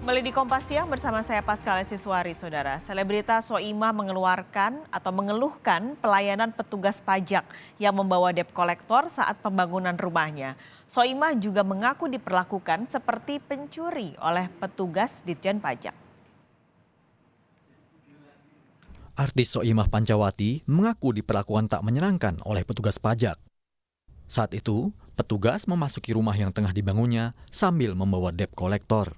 Kembali di Kompas Siang bersama saya Pascal Siswari, Saudara. Selebritas Soimah mengeluhkan pelayanan petugas pajak yang membawa debt collector saat pembangunan rumahnya. Soimah juga mengaku diperlakukan seperti pencuri oleh petugas Ditjen Pajak. Artis Soimah Pancawati mengaku diperlakukan tak menyenangkan oleh petugas pajak. Saat itu, petugas memasuki rumah yang tengah dibangunnya sambil membawa debt collector.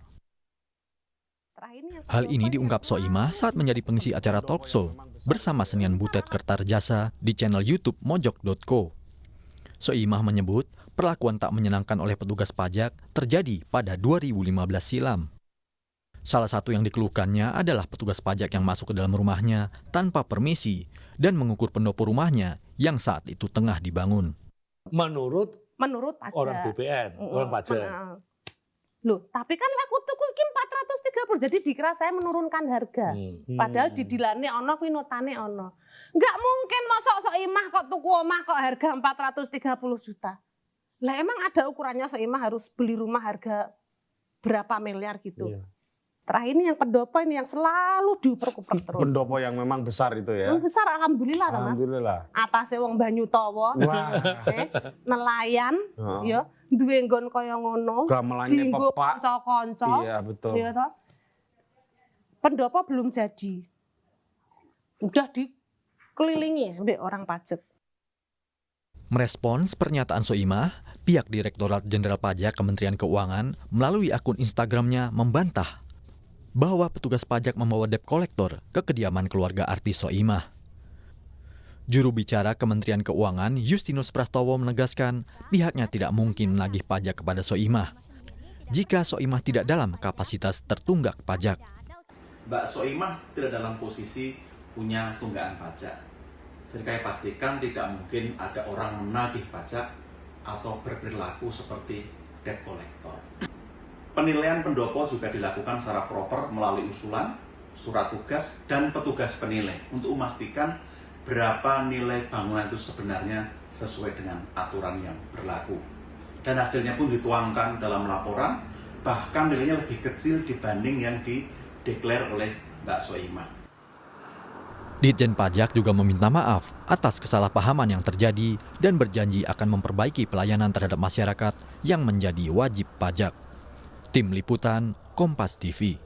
Hal ini diungkap Soimah saat menjadi pengisi acara talk show bersama Senian Butet Kertarjasa di channel YouTube Mojok.co. Soimah menyebut perlakuan tak menyenangkan oleh petugas pajak terjadi pada 2015 silam. Salah satu yang dikeluhkannya adalah petugas pajak yang masuk ke dalam rumahnya tanpa permisi dan mengukur pendopo rumahnya yang saat itu tengah dibangun. Menurut pajak. Orang BPN, orang pajak. Loh, tapi kan aku tuku iki 430, jadi dikira saya menurunkan harga. Padahal di dilane ono kuwi notane ono. Enggak mungkin mosok Soimah kok tuku omah kok harga 430 juta. Lah emang ada ukurannya Soimah harus beli rumah harga berapa miliar gitu. Iya. Terakhir ini yang pendopo ini yang selalu diuper-uper terus. Pendopo yang memang besar itu ya. Besar alhamdulillah Mas. Alhamdulillah. Atasnya wong Banyu Tawa. Nelayan ya, duwe nggon kaya ngono. Gamelane Dienggo pepak. kanca-kanca. Iya betul. Ya toh. Pendopo belum jadi. Udah dikelilingi oleh orang pajak. Merespons pernyataan Soimah, pihak Direktorat Jenderal Pajak Kementerian Keuangan melalui akun Instagramnya membantah bahwa petugas pajak membawa debt collector ke kediaman keluarga artis Soimah. Juru bicara Kementerian Keuangan Justinus Prastowo menegaskan pihaknya tidak mungkin menagih pajak kepada Soimah jika Soimah tidak dalam kapasitas tertunggak pajak. Mbak Soimah tidak dalam posisi punya tunggakan pajak. Jadi kami pastikan tidak mungkin ada orang menagih pajak atau berperilaku seperti debt collector. Penilaian pendopo juga dilakukan secara proper melalui usulan, surat tugas, dan petugas penilai untuk memastikan berapa nilai bangunan itu sebenarnya sesuai dengan aturan yang berlaku. Dan hasilnya pun dituangkan dalam laporan, bahkan nilainya lebih kecil dibanding yang dideklar oleh Mbak Soimah. Ditjen Pajak juga meminta maaf atas kesalahpahaman yang terjadi dan berjanji akan memperbaiki pelayanan terhadap masyarakat yang menjadi wajib pajak. Tim Liputan, Kompas TV.